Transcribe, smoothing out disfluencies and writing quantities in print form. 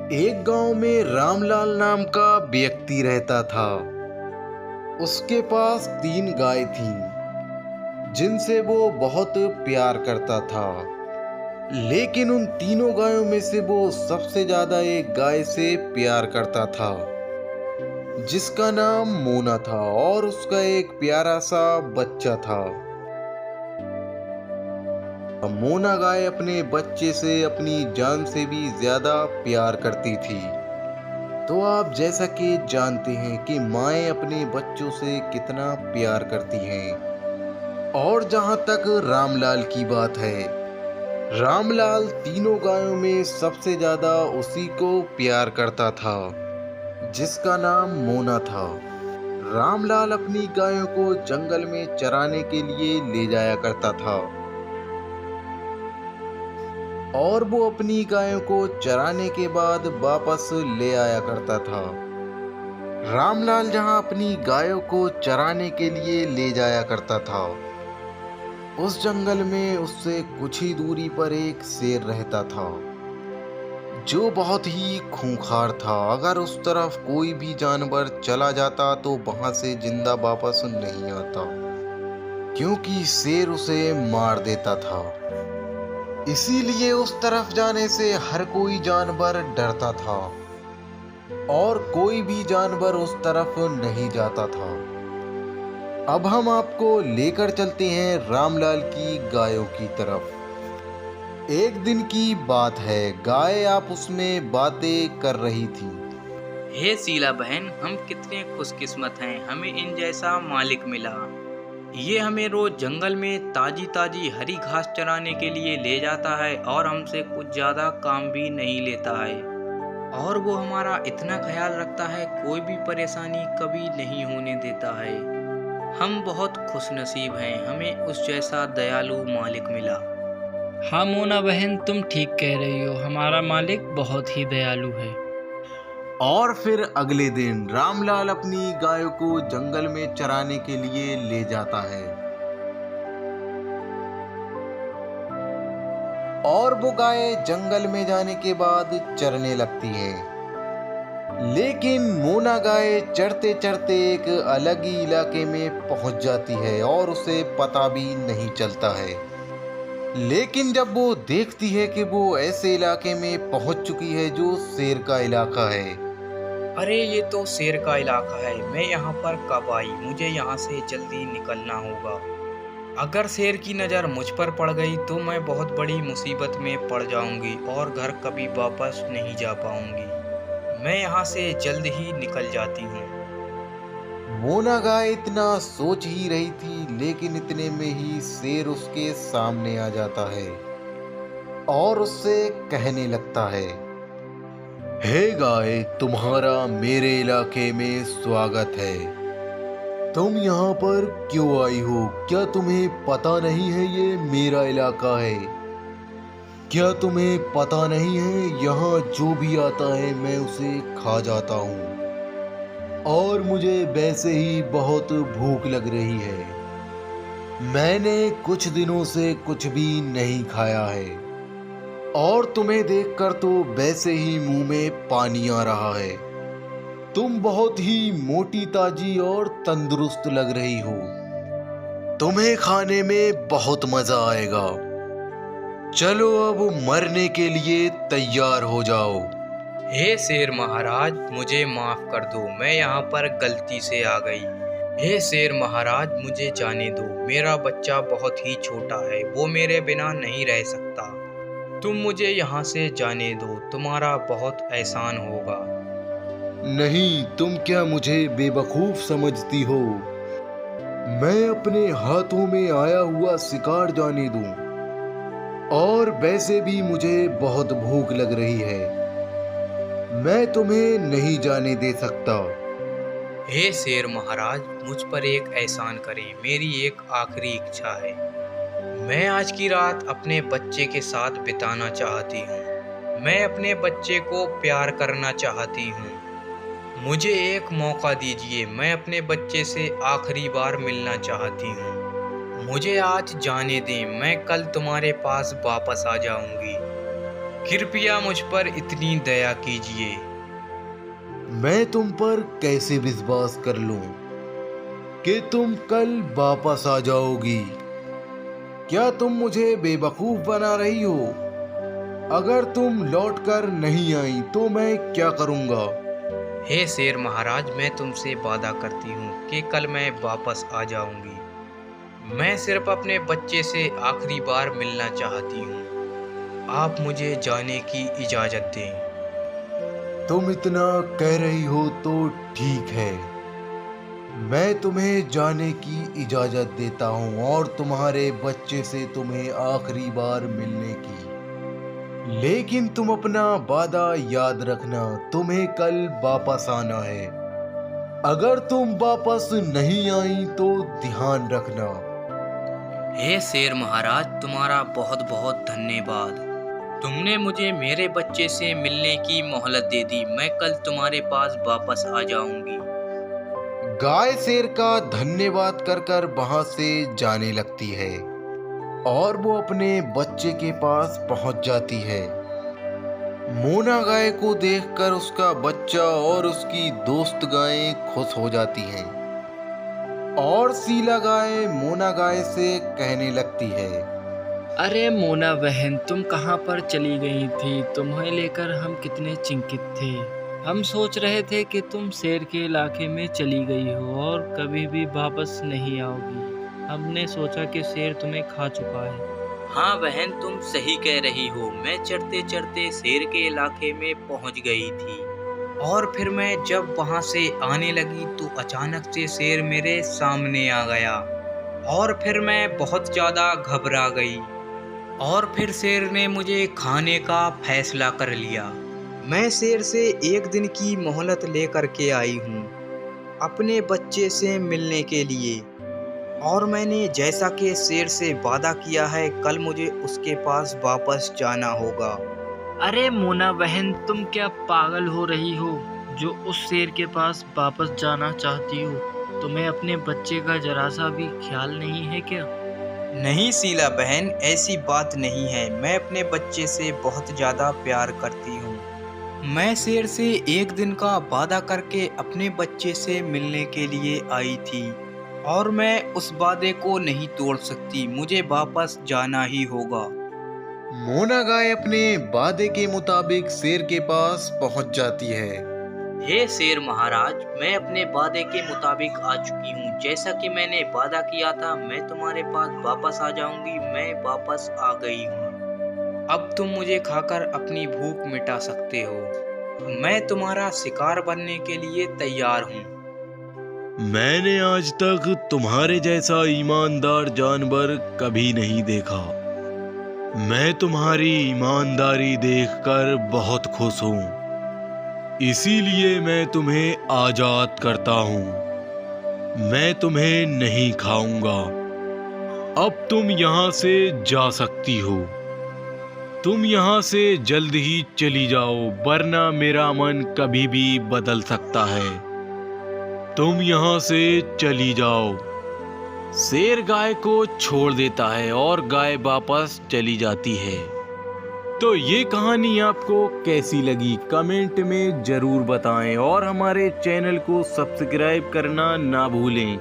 एक गांव में रामलाल नाम का व्यक्ति रहता था। उसके पास 3 गाय थीं, जिनसे वो बहुत प्यार करता था। लेकिन उन तीनों गायों में से वो सबसे ज्यादा एक गाय से प्यार करता था, जिसका नाम मोना था और उसका एक प्यारा सा बच्चा था। मोना गाय अपने बच्चे से अपनी जान से भी ज्यादा प्यार करती थी। तो आप जैसा कि जानते हैं कि माएँ अपने बच्चों से कितना प्यार करती हैं। और जहाँ तक रामलाल की बात है, रामलाल तीनों गायों में सबसे ज्यादा उसी को प्यार करता था, जिसका नाम मोना था। रामलाल अपनी गायों को जंगल में चराने के लिए ले जाया करता था और वो अपनी गायों को चराने के बाद वापस ले आया करता था। रामलाल जहां अपनी गायों को चराने के लिए ले जाया करता था, उस जंगल में उससे कुछ ही दूरी पर एक शेर रहता था, जो बहुत ही खूंखार था। अगर उस तरफ कोई भी जानवर चला जाता तो वहां से जिंदा वापस नहीं आता, क्योंकि शेर उसे मार देता था। इसीलिए उस तरफ जाने से हर कोई जानवर डरता था और कोई भी जानवर उस तरफ नहीं जाता था। अब हम आपको लेकर चलते हैं रामलाल की गायों की तरफ। एक दिन की बात है, गाय आपस में बातें कर रही थी। हे शीला बहन, हम कितने खुशकिस्मत हैं, हमें इन जैसा मालिक मिला। ये हमें रोज जंगल में ताजी ताजी हरी घास चराने के लिए ले जाता है और हमसे कुछ ज्यादा काम भी नहीं लेता है। और वो हमारा इतना ख्याल रखता है, कोई भी परेशानी कभी नहीं होने देता है। हम बहुत खुशनसीब हैं, हमें उस जैसा दयालु मालिक मिला। हाँ मोना बहन, तुम ठीक कह रही हो, हमारा मालिक बहुत ही दयालु है। और फिर अगले दिन रामलाल अपनी गायों को जंगल में चराने के लिए ले जाता है और वो गाय जंगल में जाने के बाद चरने लगती है। लेकिन मोना गाय चरते चरते एक अलग ही इलाके में पहुंच जाती है और उसे पता भी नहीं चलता है। लेकिन जब वो देखती है कि वो ऐसे इलाके में पहुंच चुकी है जो शेर का इलाका है। अरे ये तो शेर का इलाका है, मैं यहाँ पर कब आई, मुझे यहाँ से जल्दी निकलना होगा। अगर शेर की नज़र मुझ पर पड़ गई तो मैं बहुत बड़ी मुसीबत में पड़ जाऊंगी और घर कभी वापस नहीं जा पाऊंगी। मैं यहाँ से जल्द ही निकल जाती हूँ। मोना गाय इतना सोच ही रही थी, लेकिन इतने में ही शेर उसके सामने आ जाता है और उससे कहने लगता है, हे गाय, तुम्हारा मेरे इलाके में स्वागत है। तुम यहाँ पर क्यों आई हो? क्या तुम्हें पता नहीं है ये मेरा इलाका है? क्या तुम्हें पता नहीं है यहाँ जो भी आता है मैं उसे खा जाता हूँ और मुझे वैसे ही बहुत भूख लग रही है। मैंने कुछ दिनों से कुछ भी नहीं खाया है और तुम्हें देखकर तो वैसे ही मुंह में पानी आ रहा है। तुम बहुत ही मोटी ताजी और तंदुरुस्त लग रही हो। तुम्हें खाने में बहुत मजा आएगा। चलो अब मरने के लिए तैयार हो जाओ। हे शेर महाराज, मुझे माफ कर दो, मैं यहाँ पर गलती से आ गई। हे शेर महाराज, मुझे जाने दो, मेरा बच्चा बहुत ही छोटा है, वो मेरे बिना नहीं रह सकता। तुम मुझे यहाँ से जाने दो, तुम्हारा बहुत एहसान होगा। नहीं, तुम क्या मुझे बेवकूफ समझती हो? मैं अपने हाथों में आया हुआ शिकार जाने दूं? और वैसे भी मुझे बहुत भूख लग रही है। मैं तुम्हें नहीं जाने दे सकता। हे शेर महाराज, मुझ पर एक एहसान करें, मेरी एक आखिरी इच्छा है। मैं आज की रात अपने बच्चे के साथ बिताना चाहती हूँ। मैं अपने बच्चे को प्यार करना चाहती हूँ। मुझे एक मौका दीजिए, मैं अपने बच्चे से आखिरी बार मिलना चाहती हूँ। मुझे आज जाने दें, मैं कल तुम्हारे पास वापस आ जाऊंगी। कृपया मुझ पर इतनी दया कीजिए। मैं तुम पर कैसे विश्वास कर लूं कि तुम कल वापस आ जाओगी? क्या तुम मुझे बेवकूफ बना रही हो? अगर तुम लौटकर नहीं आई तो मैं क्या करूंगा? हे शेर महाराज, मैं तुमसे वादा करती हूँ कि कल मैं वापस आ जाऊंगी। मैं सिर्फ अपने बच्चे से आखिरी बार मिलना चाहती हूँ। आप मुझे जाने की इजाज़त दें। तुम इतना कह रही हो तो ठीक है, मैं तुम्हें जाने की इजाजत देता हूँ और तुम्हारे बच्चे से तुम्हें आखिरी बार मिलने की। लेकिन तुम अपना वादा याद रखना, तुम्हें कल वापस आना है। अगर तुम वापस नहीं आई तो ध्यान रखना। हे शेर महाराज, तुम्हारा बहुत बहुत धन्यवाद। तुमने मुझे मेरे बच्चे से मिलने की मोहलत दे दी। मैं कल तुम्हारे पास वापस आ जाऊंगी। गाय शेर का धन्यवाद कर कर वहां से जाने लगती है और वो अपने बच्चे के पास पहुंच जाती है। मोना गाय को देखकर उसका बच्चा और उसकी दोस्त गायें खुश हो जाती हैं और सीला गाय मोना गाय से कहने लगती है, अरे मोना बहन, तुम कहाँ पर चली गई थी? तुम्हें लेकर हम कितने चिंतित थे। हम सोच रहे थे कि तुम शेर के इलाके में चली गई हो और कभी भी वापस नहीं आओगी। हमने सोचा कि शेर तुम्हें खा चुका है। हाँ बहन, तुम सही कह रही हो। मैं चढ़ते चढ़ते शेर के इलाके में पहुंच गई थी और फिर मैं जब वहां से आने लगी तो अचानक से शेर मेरे सामने आ गया और फिर मैं बहुत ज़्यादा घबरा गई और फिर शेर ने मुझे खाने का फैसला कर लिया। मैं शेर से एक दिन की मोहलत लेकर के आई हूँ अपने बच्चे से मिलने के लिए और मैंने जैसा कि शेर से वादा किया है, कल मुझे उसके पास वापस जाना होगा। अरे मोना बहन, तुम क्या पागल हो रही हो जो उस शेर के पास वापस जाना चाहती हो? तुम्हें अपने बच्चे का जरा सा भी ख्याल नहीं है क्या? नहीं शीला बहन, ऐसी बात नहीं है। मैं अपने बच्चे से बहुत ज़्यादा प्यार करती हूँ। मैं शेर से एक दिन का वादा करके अपने बच्चे से मिलने के लिए आई थी और मैं उस वादे को नहीं तोड़ सकती। मुझे वापस जाना ही होगा। मोना गाय अपने वादे के मुताबिक शेर के पास पहुंच जाती है। हे शेर महाराज, मैं अपने वादे के मुताबिक आ चुकी हूँ। जैसा कि मैंने वादा किया था, मैं तुम्हारे पास वापस आ जाऊंगी। मैं वापस आ गई हूँ। अब तुम मुझे खाकर अपनी भूख मिटा सकते हो। मैं तुम्हारा शिकार बनने के लिए तैयार हूँ। मैंने आज तक तुम्हारे जैसा ईमानदार जानवर कभी नहीं देखा। मैं तुम्हारी ईमानदारी देखकर बहुत खुश हूँ, इसीलिए मैं तुम्हें आजाद करता हूँ। मैं तुम्हें नहीं खाऊंगा। अब तुम यहाँ से जा सकती हो। तुम यहाँ से जल्द ही चली जाओ, वरना मेरा मन कभी भी बदल सकता है। तुम यहाँ से चली जाओ। शेर गाय को छोड़ देता है और गाय वापस चली जाती है। तो ये कहानी आपको कैसी लगी कमेंट में जरूर बताएं और हमारे चैनल को सब्सक्राइब करना ना भूलें।